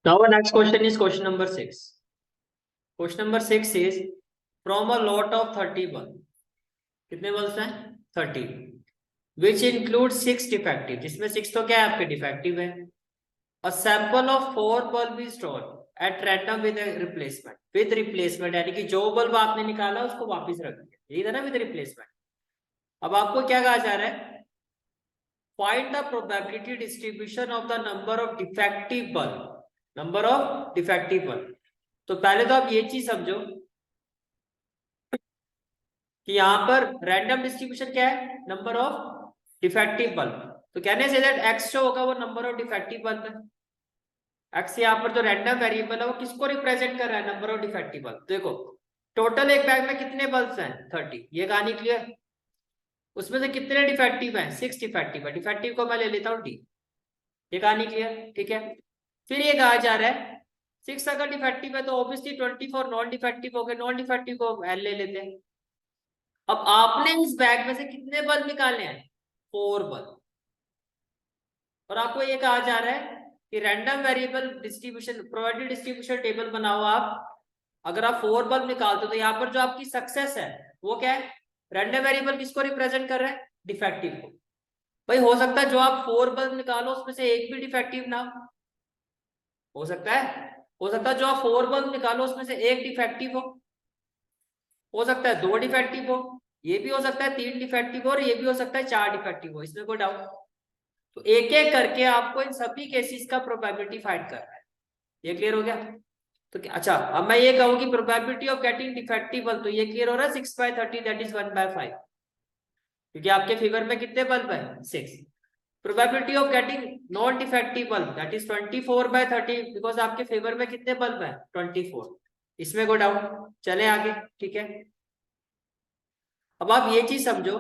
Now our next question is question number 6. Question number 6 is from a lot of 31. कितने bulb हैं? 30. Which includes 6 defective. जिसमें 6 तो क्या है आपके डिफेक्टिव है. A sample of 4 bulb is drawn at random with a replacement. With replacement यानी कि जो बल्ब आपने निकाला उसको वापस रख दिया. यही था ना with replacement. अब आपको क्या कहा जा रहा है? Find the probability distribution of the number of defective bulb. Number of defective bulb. तो पहले तो आप ये चीज समझो कि यहां पर रैंडम डिस्ट्रीब्यूशन क्या है? Number of defective bulb. तो कहने से दैट एक्स जो होगा वो नंबर ऑफ डिफेक्टिव बल्ब है. एक्स यहाँ पर जो रैंडम वेरिएबल है वो किसको रिप्रेजेंट कर रहा है? Number of defective bulb. देखो टोटल एक बैग में कितने बल्ब हैं? 30. ये कहानी क्लियर. उसमें से कितने डिफेक्टिव हैं? 6 डिफेक्टिव है. डिफेक्टिव को मैं ले लेता हूँ डी. ये कहानी क्लियर. ठीक है. फिर ये कहा जा रहा है 6 अगर डिफेक्टिव है तो ऑब्वियसली 24 नॉन डिफेक्टिव हो गए. नॉन डिफेक्टिव को एल ले लेते हैं. अब आपने इस बैग में से कितने बल्ब निकालने हैं? 4 बल्ब. और आपको ये कहा जा रहा है कि random variable distribution probability distribution table बनाओ आप. अगर आप 4 बल्ब निकालते हो तो यहाँ पर जो आपकी सक्सेस है वो क्या है? रैंडम वेरिएबल किसको रिप्रेजेंट कर रहा है? डिफेक्टिव को. भाई हो सकता है जो आप 4 बल्ब निकालो उसमें से एक भी डिफेक्टिव ना हो सकता है. हो सकता है जो आप 4 बल्ब निकालो उसमें से एक डिफेक्टिव हो सकता है 2 डिफेक्टिव हो. ये भी हो सकता है 3 डिफेक्टिव हो और ये भी हो सकता है 4 डिफेक्टिव हो. इसमें कोई डाउट? तो एक एक करके आपको इन सभी केसेस का प्रोबेबिलिटी फाइंड करना है. ये क्लियर हो गया? तो अच्छा अब मैं ये कहूँ कि probability of getting defective bulb, तो ये क्लियर हो रहा है 6/30 दैट इज 1/5. क्योंकि आपके फिगर में कितने बल्ब है? 6. Probability of getting non defective bulb that is 24/30 because आपके फेवर में कितने बल्ब है? 24. इसमें कोई डाउट? चले आगे. ठीक है. अब आप ये चीज समझो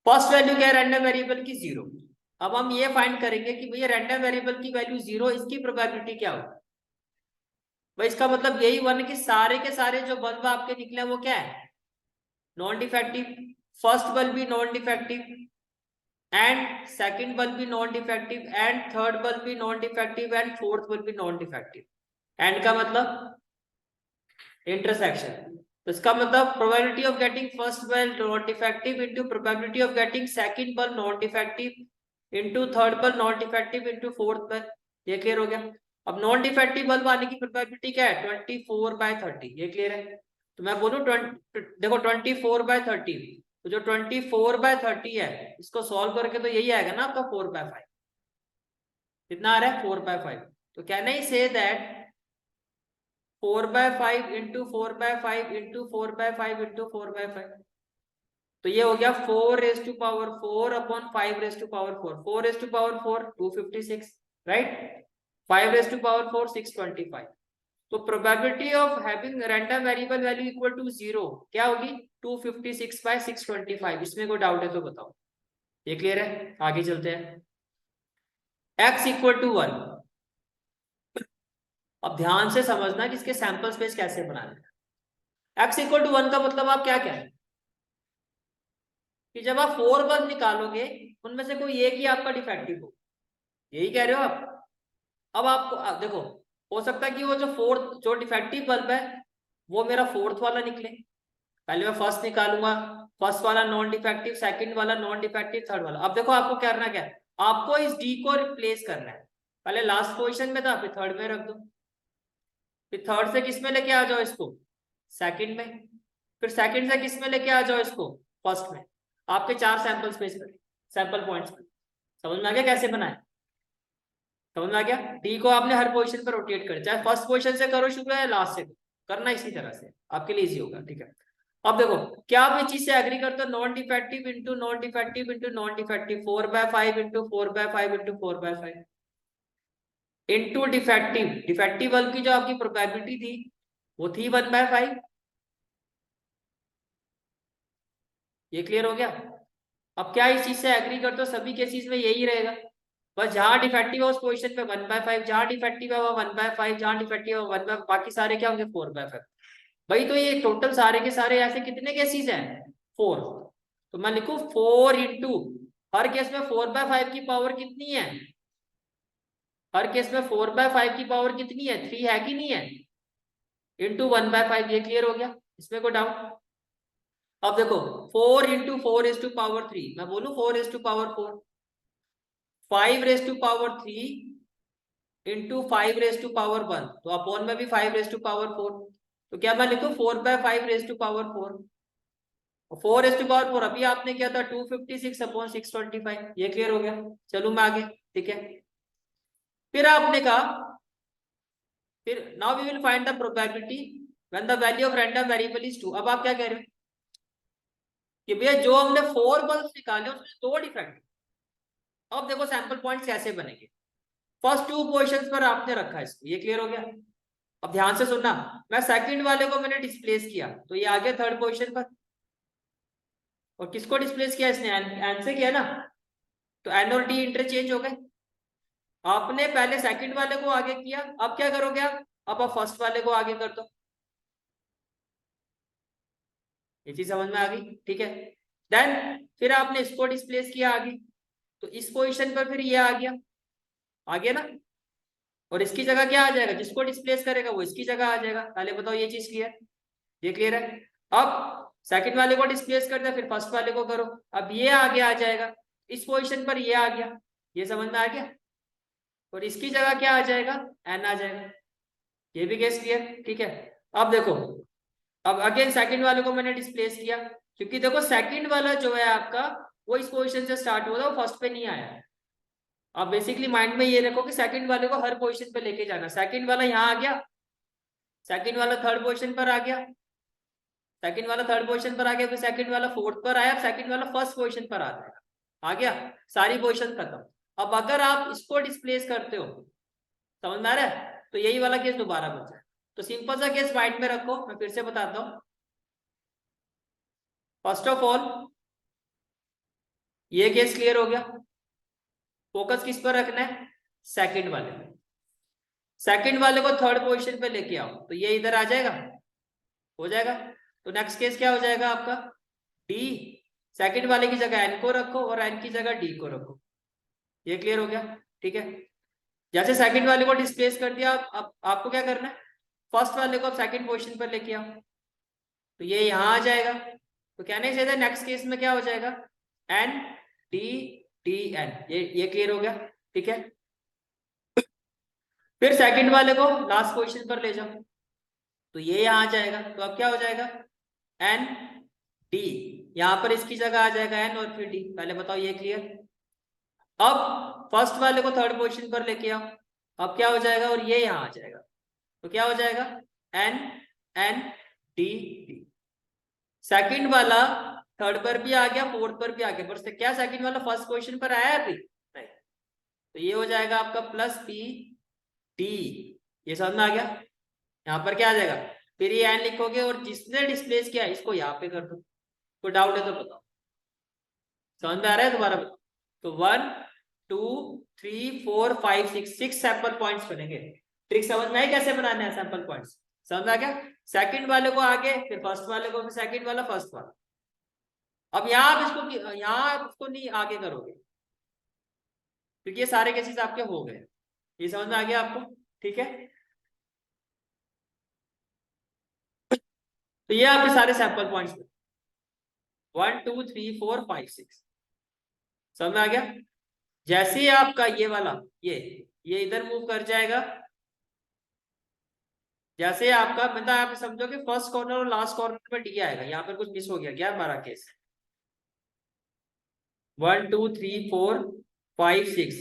फर्स्ट वैल्यू क्या है रैंडम वेरिएबल की? 0. अब हम ये फाइंड करेंगे कि भैया रैंडम वेरिएबल की वैल्यू 0, इसकी प्रोबेबिलिटी क्या हो? भाई इसका मतलब यही हुआ ना कि सारे के सारे जो बल्ब आपके निकले वो क्या है? Non defective. फर्स्ट बल्ब भी non defective and second bulb भी non defective and third bulb भी non defective and fourth bulb भी नॉन डिफेक्टिव. एंड का मतलब इंटरसेक्शन. तो इसका मतलब probability of getting first bulb non defective into probability of getting second bulb non defective into third bulb non defective into fourth bulb. ये clear हो गया? अब नॉन डिफेक्टिव बल्ब आने की प्रोबेबिलिटी क्या है? 24/30. ये क्लियर है? तो मैं बोलूं देखो 24/30. तो जो 24/30 है इसको सॉल्व करके तो यही आएगा ना आपका 4/5. कितना आ रहा है? 4/5. तो can I say that 4/5 into 4/5 into 4/5 into 4/5. तो ये हो गया 4⁴ अपॉन 5⁴ 4⁴ 256 राइट. 5⁴ 625. तो probability of having random variable value equal to 0 क्या होगी? 256/625. इसमें कोई डाउट है तो बताओ. ये क्लियर है? आगे चलते हैं. x equal to 1. अब ध्यान से समझना कि इसके सैंपल स्पेस कैसे बनाना है. x इक्वल टू 1 का मतलब आप क्या कह रहे हैं कि जब आप 4 बल्ब निकालोगे उनमें से कोई एक ही आपका डिफेक्टिव हो. यही कह रहे हो आप? अब आपको देखो हो सकता है कि वो जो डिफेक्टिव बल्ब है वो मेरा फोर्थ वाला निकले. पहले मैं फर्स्ट निकालूंगा. फर्स्ट वाला नॉन डिफेक्टिव, सेकंड वाला नॉन डिफेक्टिव, थर्ड वाला. अब देखो आपको करना क्या है? आपको इस डी को रिप्लेस करना है. पहले लास्ट पोजीशन में था फिर थर्ड में रख दो. फिर थर्ड से किस में लेके आ जाओ इसको? सेकंड में. फिर सेकंड से किस में लेके आ जाओ इसको? फर्स्ट में. आपके 4 सैंपल स्पेस में, सैंपल पॉइंट्स में. समझ में आ गया कैसे बनाए? समझ में आ गया? डी को आपने हर पोजीशन पर रोटेट कर, चाहे फर्स्ट पोजीशन से करो शुरू है लास्ट से करना, इसी तरह से आपके लिए इजी होगा. ठीक है. अब देखो क्या आप इस चीज से एग्री करते हो? Non defective into non defective into non defective 4/5 into 4/5 into 4/5 into defective. Defective bulb की जो आपकी प्रोबेबिलिटी थी वो थी 1/5. ये क्लियर हो गया? अब क्या इस चीज से एग्री करते हो? सभी केसेस में यही रहेगा. बस जहां डिफेक्टिव है उस पोजीशन पे 1/5, जहां डिफेक्टिव है वो 1/5, जहां डिफेक्टिव है 1/5, बाकी सारे क्या होंगे? 4/5. भाई तो ये टोटल सारे के सारे ऐसे कितने केसेस हैं? 4. तो मैं लिखू 4 इंटू हर केस में 4/5 की पावर कितनी है? हर केस में 4/5 की पावर कितनी है? 3 है कि नहीं है? इंटू 1/5। ये क्लियर हो गया, इसमें कोई डाउट? अब देखो 4 × 4⁻³ मैं बोलूं 4⁻4, 5⁻3 इंटू 5⁻1, तो अपॉन में भी 5⁻4। तो क्या मैं लिखूं 4/5⁻4? 4⁻4 अभी आपने किया था 256/625। ये क्लियर हो गया। चलो मैं आगे, ठीक है। फिर आपने कहा, फिर now we will find the probability when the value of random variable is 2। अब आप क्या कह रहे हो कि भैया जो हमने 4 बल्ब निकाले उसमें 2 डिफेक्ट। अब देखो सैंपल पॉइंट्स कैसे बनेंगे। फर्स्ट 2 पोजीशंस पर आपने रखा है इसको, ये क्लियर हो गया। अब ध्यान से सुनना, मैं सेकंड वाले को मैंने डिस्प्लेस किया तो ये आ गया थर्ड पोजीशन पर। और किसको डिस्प्लेस किया इसने? एन से किया ना, तो एन और डी इंटरचेंज हो गए। आपने पहले सेकंड वाले को आगे किया, अब क्या करोगे अब आप फर्स्ट वाले को आगे कर दो। ये चीज समझ में आ गई, ठीक है। देन फिर आपने इसको डिस्प्लेस किया आगे, तो इस पोजीशन पर फिर ये आ गया ना। और इसकी जगह क्या आ जाएगा? जिसको डिस्प्लेस करेगा वो इसकी जगह आ जाएगा। पहले बताओ ये चीज क्लियर? ये क्लियर है। अब सेकंड वाले को डिस्प्लेस करते हैं, फिर फर्स्ट वाले को करो। अब ये आगे आ जाएगा, इस पोजीशन पर ये आ गया। ये समझ में आ गया। और इसकी जगह क्या आ जाएगा? एन आ जाएगा। ये भी केस क्लियर, ठीक है। अब देखो, अब अगेन सेकंड वाले को मैंने डिस्प्लेस किया, क्योंकि देखो सेकंड वाला जो है आपका वो इस पोजीशन से स्टार्ट हुआ था, वो फर्स्ट पे नहीं आया। अब बेसिकली माइंड में ये रखो कि सेकंड वाले को हर पोजीशन पे लेके जाना। सेकंड वाला यहाँ आ गया, सेकंड वाला थर्ड पोजीशन पर आ गया, सेकंड वाला थर्ड पोजीशन पर आ गया, फिर सेकंड वाला फोर्थ पर आया, सेकंड वाला फर्स्ट पोजीशन पर आ जाएगा। आ गया, सारी पोजीशन खत्म। अब अगर आप इसको डिस्प्लेस करते हो, समझ में आ रहा है, तो यही वाला केस दोबारा बचा है। तो सिंपल सा केस माइंड में रखो, मैं फिर से बताता हूँ। फर्स्ट ऑफ ऑल ये केस क्लियर हो गया। फोकस किस पर रखना है? सेकंड वाले पे। सेकंड वाले को थर्ड पोजीशन पे लेके आओ तो ये इधर आ जाएगा, हो जाएगा। तो नेक्स्ट केस क्या हो जाएगा आपका? डी। सेकंड वाले की जगह एन को रखो और एन की जगह डी को रखो। ये क्लियर हो गया, ठीक है। जैसे सेकंड वाले को डिस्प्लेस कर दिया, अब आपको क्या करना है? फर्स्ट वाले को आप सेकंड पोजीशन पर लेके आओ, तो ये यहाँ आ जाएगा। तो कहने से नेक्स्ट केस में क्या हो जाएगा? N D D N. ये क्लियर हो गया, ठीक है। फिर सेकंड वाले को लास्ट पोजीशन पर ले जाओ, तो ये यहाँ आ जाएगा। तो अब क्या हो जाएगा? एन डी, यहाँ पर इसकी जगह आ जाएगा एन और फिर डी। पहले बताओ ये क्लियर? अब फर्स्ट वाले को थर्ड पोजीशन पर लेके आओ, अब क्या हो जाएगा? और ये यहाँ आ जाएगा, तो क्या हो जाएगा? N N D D. Second वाला थर्ड पर भी आ गया, फोर्थ पर भी आ गया, पर क्या सेकंड वाला फर्स्ट पोजीशन पर आया अभी नहीं। तो ये हो जाएगा आपका प्लस पी डी। ये समझ में आ गया? यहाँ पर क्या आ जाएगा? फिर ये एन लिखोगे और जिसने डिस्प्लेस किया इसको यहाँ पे कर दो। कोई डाउट है तो बताओ, समझ में आ रहा है? दोबारा बताओ। तो 1 2 3 4 5 6 सैंपल पॉइंट्स बनेंगे। ट्रिक समझ में आई कैसे बनाने हैं सैंपल पॉइंट्स? समझ में आ गया? सेकंड वाले को आगे, फिर फर्स्ट वाले को, फिर सेकंड वाला फर्स्ट वाला। अब यहाँ आप इसको, यहाँ आप इसको नहीं आगे करोगे, क्योंकि ये सारे केसेस आपके हो गए। ये समझ में आ गया आपको? ठीक है। तो ये आपके सारे सैंपल पॉइंट्स 1 2 3 4 5 6। समझ में आ गया? जैसे ही आपका ये वाला ये इधर मूव कर जाएगा, जैसे आपका मतलब आप समझो कि फर्स्ट कॉर्नर और लास्ट कॉर्नर में डी आएगा। यहाँ पर कुछ मिस हो गया क्या हमारा केस? 1 2 3 4 5 6।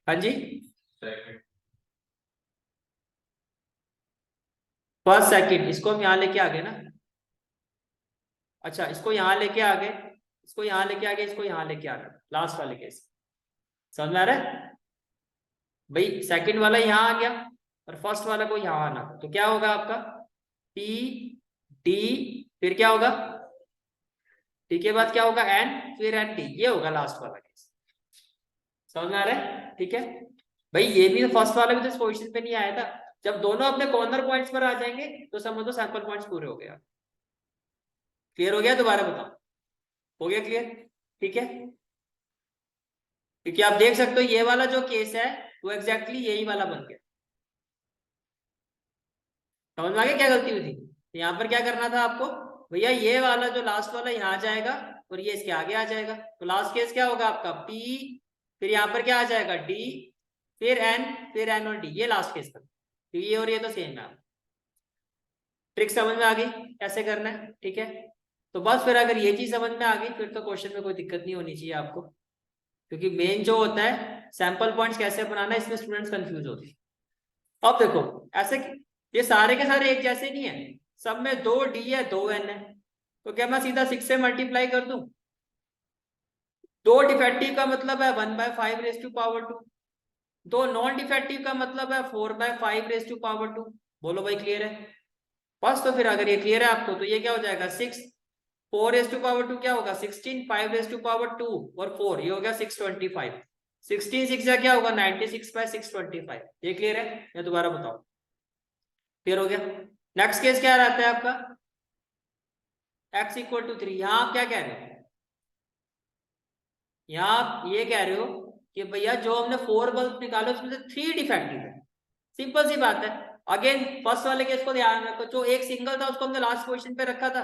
हाँ जी, फर्स्ट सेकंड इसको हम यहाँ लेके आ गए ना। अच्छा, इसको यहाँ लेके आ गए, इसको यहाँ लेके आ गए, इसको यहाँ लेके आ गए, लास्ट वाले केस। समझ में आ रहा है भाई? सेकंड वाला यहाँ आ गया और फर्स्ट वाला को यहाँ आना, तो क्या होगा आपका? पी डी, फिर क्या होगा? टी के बाद क्या होगा? एन, फिर एन डी। ये होगा लास्ट वाला केस। समझ में आ रहा है? ठीक है भाई। ये भी फर्स्ट वाला भी तो इस पोजीशन पे नहीं आया था। जब दोनों अपने कॉर्नर पॉइंट्स पर आ जाएंगे तो समझ लो सैंपल पॉइंट्स पूरे हो गया। क्लियर हो गया? दोबारा बताओ, हो गया क्लियर? ठीक है। क्योंकि आप देख सकते हो ये वाला जो केस है वो एग्जैक्टली यही वाला बन गया। समझ में आ गया क्या गलती हुई थी? तो यहाँ पर क्या करना था आपको, भैया ये वाला जो लास्ट वाला यहाँ जाएगा और ये इसके आगे आ जाएगा। तो लास्ट केस क्या होगा आपका, P, फिर यहाँ पर क्या आ जाएगा D, फिर N, फिर N और D, ये लास्ट केस का। तो ये और ये तो सेम है। ट्रिक समझ में आ गई कैसे करना है? ठीक है, तो बस फिर अगर ये चीज समझ में आ गई फिर तो क्वेश्चन में कोई दिक्कत नहीं होनी चाहिए आपको, क्योंकि मेन जो होता है सैंपल पॉइंट्स कैसे बनाना है इसमें स्टूडेंट्स कंफ्यूज होते हैं। अब देखो ऐसे ये सारे के सारे एक जैसे नहीं है, सब में 2D है 2N है, तो क्या मैं सीधा 6 से मल्टीप्लाई कर दूं? 2 डिफेक्टिव का मतलब है 1/5 raise to power 2, 2 non defective का मतलब है 4/5 रेज़ टू पावर 2। बोलो भाई क्लियर है? बस तो फिर अगर ये क्लियर है आपको तो ये क्या हो जाएगा 6, 4 रेज़ टू पावर 2 क्या होगा 16, 5 रेज़ टू पावर 2 और 4 ये हो गया 625, 16 6 क्या होगा 96/625। ये क्लियर है या दोबारा बताओ? क्लियर हो गया? नेक्स्ट केस क्या रहता है आपका, x इक्वल टू 3। यहाँ आप क्या कह रहे हो, यहाँ आप ये कह रहे हो कि भैया जो हमने 4 बल्ब निकाले उसमें से 3 डिफेक्टिव है। सिंपल सी बात है। अगेन फर्स्ट वाले केस को ध्यान रखो, जो एक सिंगल था उसको हमने लास्ट पोजीशन पे रखा था।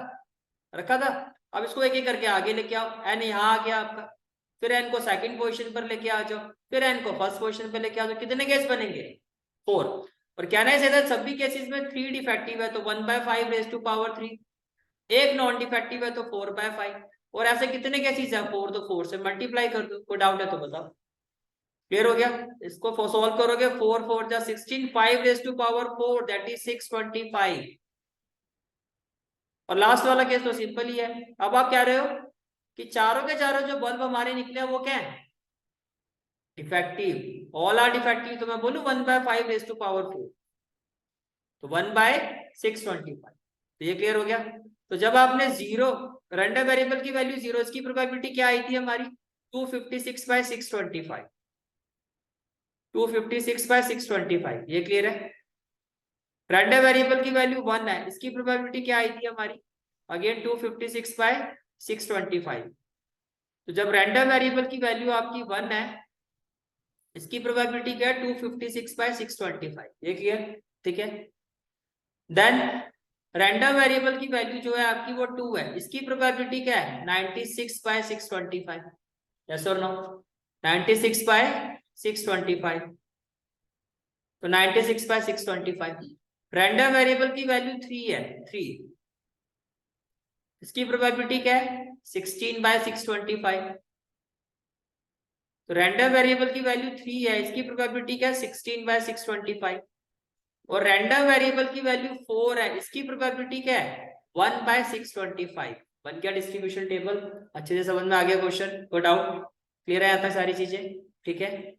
अब इसको एक एक करके आगे लेके आओ, n यहाँ आ गया आपका, फिर n को सेकंड पोजीशन पर लेके आ जाओ, फिर n को फर्स्ट पोजीशन पर लेके आ जाओ। कितने केस बनेंगे 4। और कहना है सभी केसेस में 3 डिफेक्टिव है तो 1/5 रेज़ टू पावर 3, एक नॉन डिफेक्टिव है तो 4/5, और ऐसे कितने केसेस है 4, तो 4 से मल्टीप्लाई कर दो। कोई डाउट है तो बताओ? क्लियर हो गया? इसको सॉल्व करोगे 4 4 जा 16, 5 raise to power 4 that is 625। और लास्ट वाला केस तो सिंपल ही है। अब आप कह रहे हो कि चारों के चारों जो बल्ब हमारे निकले वो क्या है डिफेक्टिव, ऑल आर डिफेक्टिव, तो मैं बोलूं 1/5 रेज़ टू पावर 4, तो 1/625। तो ये क्लियर हो गया? तो जब आपने जीरो रैंडम वेरिएबल की वैल्यू 0, इसकी प्रोबेबिलिटी क्या आई थी हमारी 256/625, 256/625। ये क्लियर है? रैंडम वेरिएबल की वैल्यू 1 है, इसकी प्रोबेबिलिटी क्या आई थी हमारी अगेन 256/625। तो जब रैंडम वेरिएबल की वैल्यू आपकी 1 है, इसकी प्रोबेबिलिटी क्या है 256/625। ये क्लियर? ठीक है, देन रैंडम वेरिएबल की वैल्यू जो है आपकी वो 2 है, इसकी प्रोबेबिलिटी क्या है 96/625। यस और नो? 96/625, तो 96/625। रैंडम वेरिएबल की वैल्यू 3 है, 3, इसकी प्रोबेबिलिटी क्या है 16/625। तो रैंडम वेरिएबल की वैल्यू 3 है, इसकी प्रोबेबिलिटी क्या है 16/625। और रैंडम वेरिएबल की वैल्यू 4 है, इसकी प्रोबेबिलिटी क्या है 1/625। बन गया डिस्ट्रीब्यूशन टेबल। अच्छे से समझ में आ गया क्वेश्चन? कोई डाउट? क्लियर है यहाँ तक सारी चीजें? ठीक है,